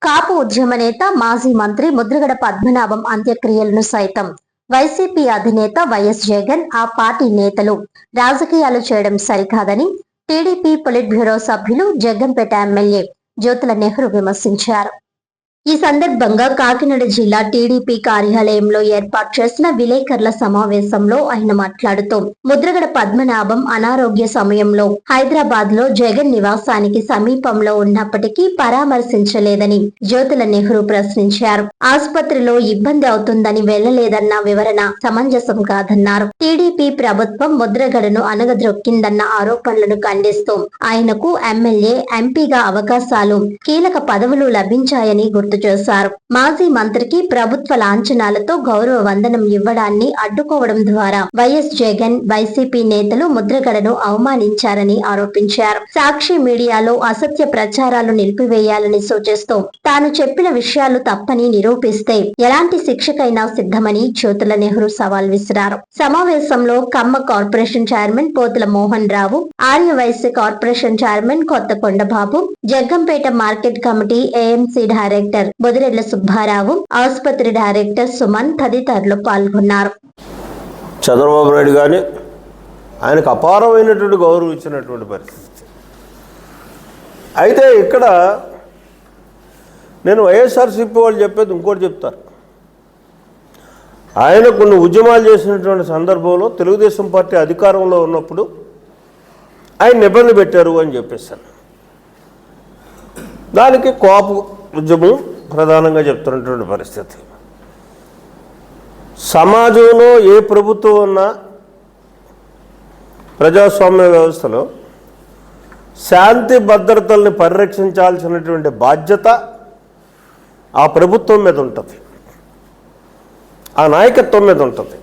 కాపు ఉద్యమ నేత మాజీ మంత్రి ముద్రగడ పద్మనాభం అంత్యక్రియలను సైతం వైసీపీ అధినేత వైఎస్ జగన్ ఆ పార్టీ నేతలు రాజకీయాలు చేయడం సరికాదని టీడీపీ పొలిట్ బ్యూరో సభ్యులు జగ్గంపేట ఎమ్మెల్యే జ్యోతుల నెహ్రూ విమర్శించారు. ఈ సందర్భంగా కాకినాడ జిల్లా టీడీపీ కార్యాలయంలో ఏర్పాటు చేసిన విలేకరుల సమావేశంలో ఆయన మాట్లాడుతూ ముద్రగడ పద్మనాభం అనారోగ్య సమయంలో హైదరాబాద్ లో జగన్ నివాసానికి సమీపంలో ఉన్నప్పటికీ పరామర్శించలేదని జ్యోతుల నెహ్రూ ప్రశ్నించారు. ఆసుపత్రిలో ఇబ్బంది అవుతుందని వెళ్లలేదన్న వివరణ సమంజసం కాదన్నారు. టీడీపీ ప్రభుత్వం ముద్రగడను అనగద్రొక్కిందన్న ఆరోపణలను ఖండిస్తూ ఆయనకు ఎమ్మెల్యే, ఎంపీగా అవకాశాలు, కీలక పదవులు లభించాయని గుర్తు చేశారు. మాజీ మంత్రికి ప్రభుత్వ లాంఛనాలతో గౌరవ వందనం ఇవ్వడాన్ని అడ్డుకోవడం ద్వారా వైఎస్ జగన్, వైసీపీ నేతలు ముద్రగడను అవమానించారని ఆరోపించారు. సాక్షి మీడియాలో అసత్య ప్రచారాలు నిలిపివేయాలని సూచిస్తూ తాను చెప్పిన విషయాలు తప్పని నిరూపిస్తే ఎలాంటి శిక్షకైనా సిద్ధమని జ్యోతుల నెహ్రూ సవాల్ విసిరారు. సమావేశంలో Kamma corporation chairman Pothula Mohan Rao, Aryavysya corporation chairman Kothakondababu, Jaggampeta market committee AMC director Bodiredla Subbarao, ఆసుపత్రి డైరెక్టర్ సుమన్ తదితరులు పాల్గొన్నారు. చంద్రబాబు నాయుడు గాని ఆయనకు అపారమైనటువంటి గౌరవం ఇచ్చినటువంటి పరిస్థితి. అయితే ఇక్కడ నేను వైఎస్ఆర్సీపీ వాళ్ళు చెప్పేది ఇంకోటి చెప్తారు. ఆయన కొన్ని ఉద్యమాలు చేసినటువంటి సందర్భంలో తెలుగుదేశం పార్టీ అధికారంలో ఉన్నప్పుడు ఆయన ఇబ్బంది పెట్టారు అని చెప్పేశారు. దానికి కోప ఉద్యమం ప్రధానంగా చెప్తున్నటువంటి పరిస్థితి. సమాజంలో ఏ ప్రభుత్వం ఉన్నా ప్రజాస్వామ్య వ్యవస్థలో శాంతి భద్రతల్ని పరిరక్షించాల్సినటువంటి బాధ్యత ఆ ప్రభుత్వం మీద ఉంటుంది, ఆ నాయకత్వం మీద ఉంటుంది.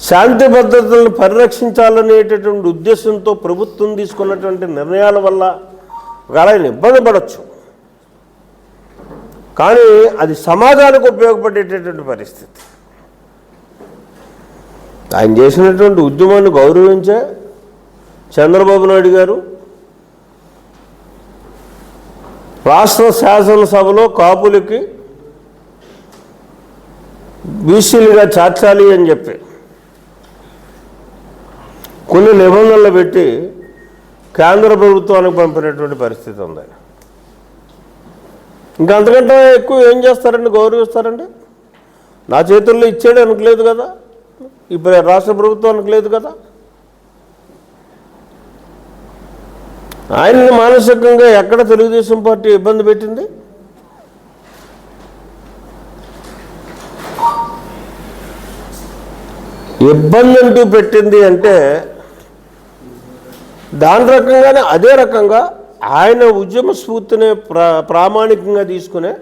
శాంతి భద్రతలను పరిరక్షించాలనేటటువంటి ఉద్దేశంతో ప్రభుత్వం తీసుకున్నటువంటి నిర్ణయాల వల్ల ఆయన ఇబ్బంది పడవచ్చు, కానీ అది సమాజానికి ఉపయోగపడేటటువంటి పరిస్థితి. ఆయన చేసినటువంటి ఉద్యమాన్ని గౌరవించే చంద్రబాబు నాయుడు గారు రాష్ట్ర శాసనసభలో కాపులకి బీసీలుగా చేర్చాలి అని చెప్పి కొన్ని నిబంధనలు పెట్టి కేంద్ర ప్రభుత్వానికి పంపినటువంటి పరిస్థితి ఉంది. ఇంకా అంతకంటే ఎక్కువ ఏం చేస్తారండి, గౌరవిస్తారండి? నా చేతుల్లో ఇచ్చేయడానికి లేదు కదా, ఇప్పుడు రాష్ట్ర ప్రభుత్వానికి లేదు కదా. ఆయన్ని మానసికంగా ఎక్కడ తెలుగుదేశం పార్టీ ఇబ్బంది పెట్టింది? ఇబ్బంది అంటూ పెట్టింది అంటే దాని రకంగానే అదే రకంగా ఆయన ఉద్యమ స్ఫూర్తిని ప్రామాణికంగా తీసుకునే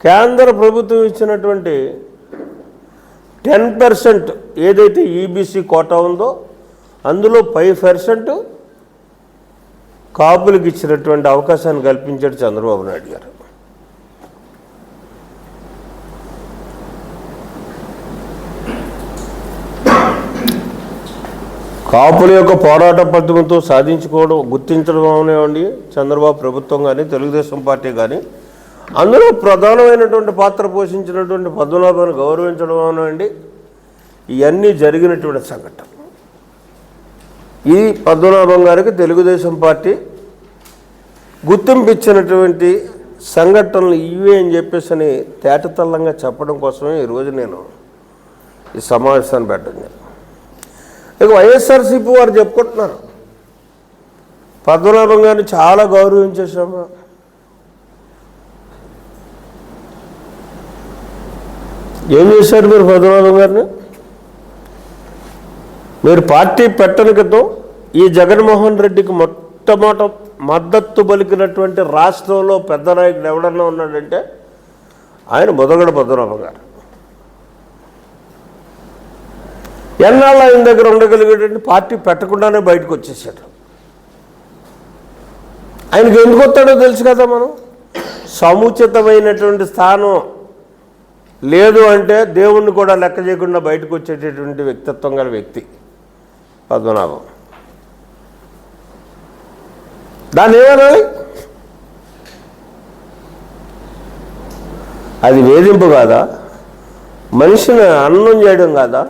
కేంద్ర ప్రభుత్వం ఇచ్చినటువంటి 10% ఏదైతే ఈబీసీ కోటా ఉందో అందులో 5% కాపులకు ఇచ్చినటువంటి అవకాశాన్ని కల్పించాడు చంద్రబాబు నాయుడు గారు. కాపుల యొక్క పోరాట పద్ధతితో సాధించుకోవడం, గుర్తించడం అనేవండి చంద్రబాబు ప్రభుత్వం కానీ తెలుగుదేశం పార్టీ కానీ అందులో ప్రధానమైనటువంటి పాత్ర పోషించినటువంటి పద్మనాభాన్ని గౌరవించడం అనేవండి ఇవన్నీ జరిగినటువంటి సంఘటన. ఈ పద్మనాభం గారికి తెలుగుదేశం పార్టీ గుర్తింపు ఇచ్చినటువంటి సంఘటనలు ఇవే అని చెప్పేసి తేటతల్లంగా చెప్పడం కోసమే ఈరోజు నేను ఈ సమావేశాన్ని పెట్టడం. ఇక వైఎస్ఆర్సీపీ వారు చెప్పుకుంటున్నారు పద్మనాభం గారిని చాలా గౌరవించేసాము. ఏం చేశారు మీరు పద్మనాభం గారిని? మీరు పార్టీ పెట్టని క్రితం ఈ జగన్మోహన్ రెడ్డికి మొట్టమొదట మద్దతు పలికినటువంటి రాష్ట్రంలో పెద్ద నాయకుడు ఎవడన్నా ఉన్నాడంటే ఆయన ముద్రగడ పద్మనాభం గారు. ఎన్నాళ్ళు ఆయన దగ్గర ఉండగలిగేటంటే పార్టీ పెట్టకుండానే బయటకు వచ్చేసాడు. ఆయనకి ఎందుకు వస్తాడో తెలుసు కదా. మనం సముచితమైనటువంటి స్థానం లేదు అంటే దేవుణ్ణి కూడా లెక్క చేయకుండా బయటకు వచ్చేటటువంటి వ్యక్తిత్వం గల వ్యక్తి పద్మనాభం. దాన్ని ఏమనాలి? అది వేధింపు కాదా? మనిషిని అన్నం చేయడం కాదా?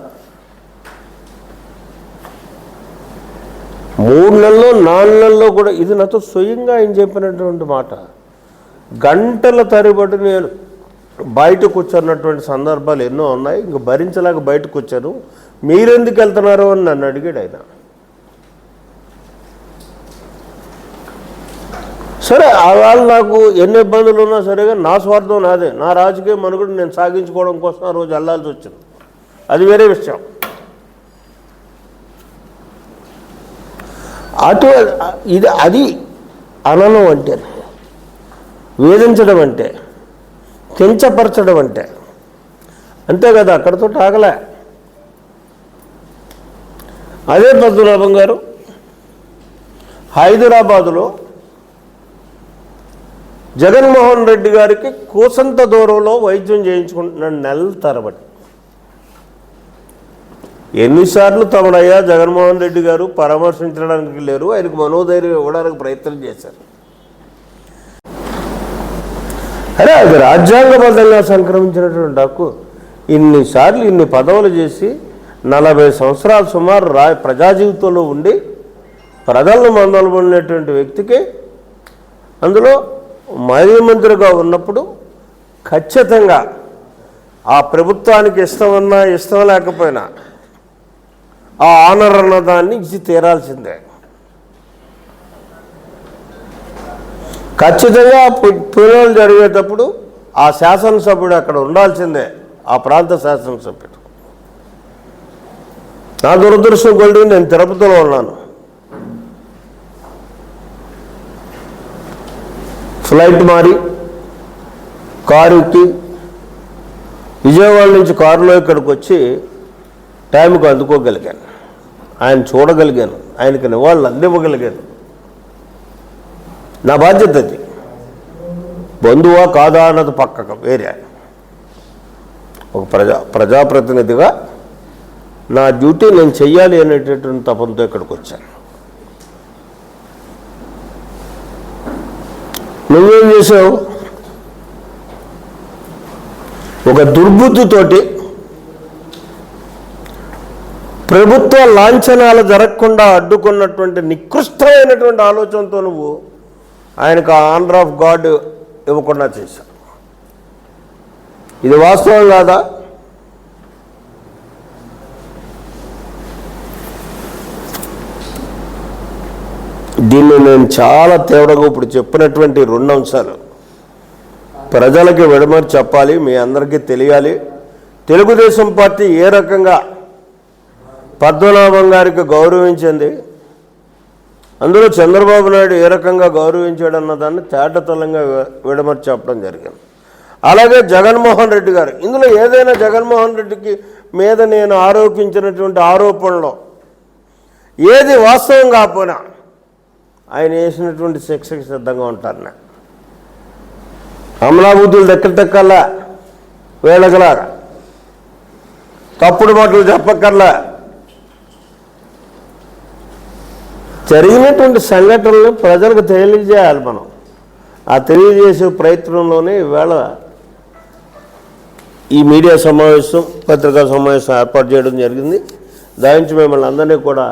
3 నెలల్లో 4 నెలల్లో కూడా ఇది నాతో స్వయంగా ఆయన చెప్పినటువంటి మాట. గంటల తరబడి నేను బయటకు వచ్చన్నటువంటి సందర్భాలు ఎన్నో ఉన్నాయి. ఇంక భరించలేక బయటకు వచ్చాను, మీరెందుకు వెళ్తున్నారు అని నన్ను అడిగాడు ఆయన. సరే, ఆవేళ నాకు ఎన్ని ఇబ్బందులు ఉన్నా సరేగా నా స్వార్థం నాదే, నా రాజకీయ మనుగడ నేను సాగించుకోవడం కోసం ఆ రోజు వెళ్ళాల్సి వచ్చింది. అది వేరే విషయం. అది అననం అంటే, వేధించడం అంటే, కించపరచడం అంటే, అంతే కదా. అక్కడితో ఆగలే. అదే పద్మనాభం గారు హైదరాబాదులో జగన్మోహన్ రెడ్డి గారికి కూసంత దూరంలో వైద్యం చేయించుకుంటున్నాడు నెలల తరబడి. ఎన్నిసార్లు తమడయ్యా జగన్మోహన్ రెడ్డి గారు పరామర్శించడానికి లేరు, ఆయనకు మనోధైర్యం ఇవ్వడానికి ప్రయత్నం చేశారు. అరే, అది రాజ్యాంగబద్ధంగా సంక్రమించినటువంటి హక్కు. ఇన్నిసార్లు ఇన్ని పదవులు చేసి 40 సంవత్సరాలు సుమారు ప్రజా జీవితంలో ఉండి ప్రజలను మందలబడినటువంటి వ్యక్తికి, అందులో మాజీ మంత్రిగా ఉన్నప్పుడు ఖచ్చితంగా ఆ ప్రభుత్వానికి ఇష్టమన్నా ఇష్టం లేకపోయినా ఆ ఆనర్ అన్న దాన్ని ఇచ్చి తీరాల్సిందే. ఖచ్చితంగా పునరులు జరిగేటప్పుడు ఆ శాసనసభ్యుడు అక్కడ ఉండాల్సిందే, ఆ ప్రాంత శాసనసభ్యుడు. నా దురదృష్టం కొద్ది నేను తిరుపతిలో ఉన్నాను. ఫ్లైట్ మారి కారు ఎక్కి విజయవాడ నుంచి కారులో ఇక్కడికి వచ్చి టైంకి అందుకోగలిగాను, ఆయన చూడగలిగాను, ఆయనకి నివాళులు అందివ్వగలిగాను. నా బాధ్యత అది. బంధువా కాదా అన్నది పక్కకు వేరే. ఒక ప్రజాప్రతినిధిగా నా డ్యూటీ నేను చెయ్యాలి అనేటటువంటి తపంతో ఇక్కడికి వచ్చాను. నువ్వేం చేసావు? ఒక దుర్బుద్ధితోటి ప్రభుత్వ లాంఛనాలు జరగకుండా అడ్డుకున్నటువంటి నికృష్టమైనటువంటి ఆలోచనతో నువ్వు ఆయనకు ఆనర్ ఆఫ్ గాడ్ ఇవ్వకుండా చేశావు. ఇది వాస్తవం కాదా? దీన్ని నేను చాలా తీవ్రంగా ఇప్పుడు చెప్పినటువంటి 2 అంశాలు ప్రజలకి విడమరి చెప్పాలి, మీ అందరికీ తెలియాలి. తెలుగుదేశం పార్టీ ఏ రకంగా పద్మనాభం గారికి గౌరవించింది, అందులో చంద్రబాబు నాయుడు ఏ రకంగా గౌరవించాడన్న దాన్ని తేటతెల్లంగా విడమరి చెప్పడం జరిగింది. అలాగే జగన్మోహన్ రెడ్డి గారు, ఇందులో ఏదైనా జగన్మోహన్ రెడ్డికి మీద నేను ఆరోపించినటువంటి ఆరోపణలో ఏది వాస్తవం కాకపోయినా ఆయన వేసినటువంటి శిక్షకి సిద్ధంగా ఉంటారు. నా అమలాబుద్ధులు దెక్కలా, వేళగలారా తప్పుడు మాటలు చెప్పక్కర్లా. జరిగినటువంటి సంఘటనలు ప్రజలకు తెలియజేయాలి. మనం ఆ తెలియజేసే ప్రయత్నంలోనే ఈవేళ ఈ మీడియా సమావేశం, పత్రికా సమావేశం ఏర్పాటు చేయడం జరిగింది. దాని నుంచి మిమ్మల్ని అందరినీ కూడా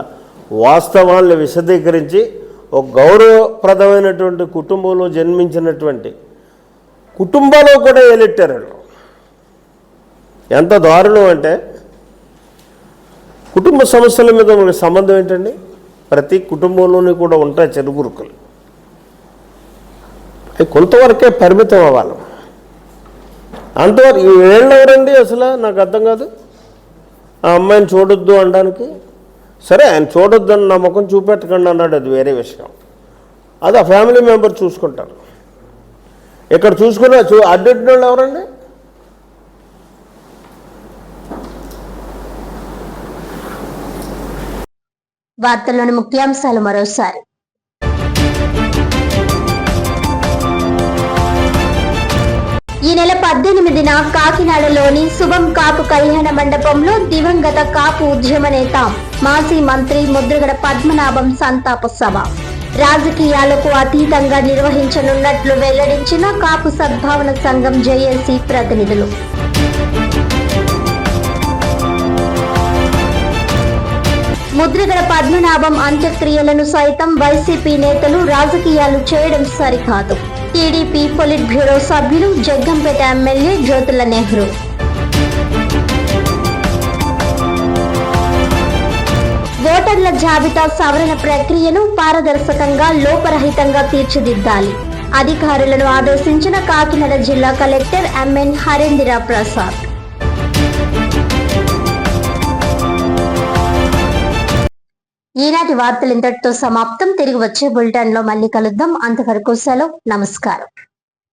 వాస్తవాలను విశదీకరించి ఒక గౌరవప్రదమైనటువంటి కుటుంబంలో జన్మించినటువంటి కుటుంబాల్లో కూడా ఏలెట్టారు. ఎంత దారుణం అంటే, కుటుంబ సమస్యల మీద మనకి సంబంధం ఏంటండి? ప్రతి కుటుంబంలోనే కూడా ఉంటాయి చెడుగురుకులు. అవి కొంతవరకే పరిమితం అవ్వాలి. అంతవరకు వీళ్ళు ఎవరండి అసలు నాకు అర్థం కాదు. ఆ అమ్మాయిని చూడొద్దు అనడానికి, సరే ఆయన చూడొద్దని నా ముఖం చూపెట్టకండి అన్నాడు, అది వేరే విషయం. అది ఆ ఫ్యామిలీ మెంబర్ చూసుకుంటారు. ఇక్కడ చూసుకున్న అడ్డెట్టిన వాళ్ళు ఎవరండి? వార్తల్లోని ముఖ్యాంశాలు మరోసారి. ఈ నెల 18న కాకినాడలోని శుభం కాపు కళ్యాణ మండపంలో దివంగత కాపు ఉద్యమ నేత మాజీ మంత్రి ముద్రగడ పద్మనాభం సంతాప సభ. రాజకీయాలకు అతీతంగా నిర్వహించనున్నట్లు వెల్లడించిన కాపు సద్భావన సంఘం జేఏసీ ప్రతినిధులు. ముద్రగడ పద్మనాభం అంత్యక్రియలను సైతం వైసీపీ నేతలు రాజకీయాలు చేయడం సరికాదు. టీడీపీ పొలిట్ బ్యూరో సభ్యులు జగ్గంపేట ఎమ్మెల్యే జ్యోతుల నెహ్రూ. ఓటర్ల జాబితా సవరణ ప్రక్రియను పారదర్శకంగా, లోపరహితంగా తీర్చిదిద్దాలి. అధికారులను ఆదేశించిన కాకినాడ జిల్లా కలెక్టర్ ఎంఎన్ హరేంద్ర ప్రసాద్. ఈనాటి వార్తలు ఇంతటితో సమాప్తం. తిరిగి వచ్చే బులెటిన్ లో మళ్ళీ కలుద్దాం. అంతవరకు సెలవు. నమస్కారం.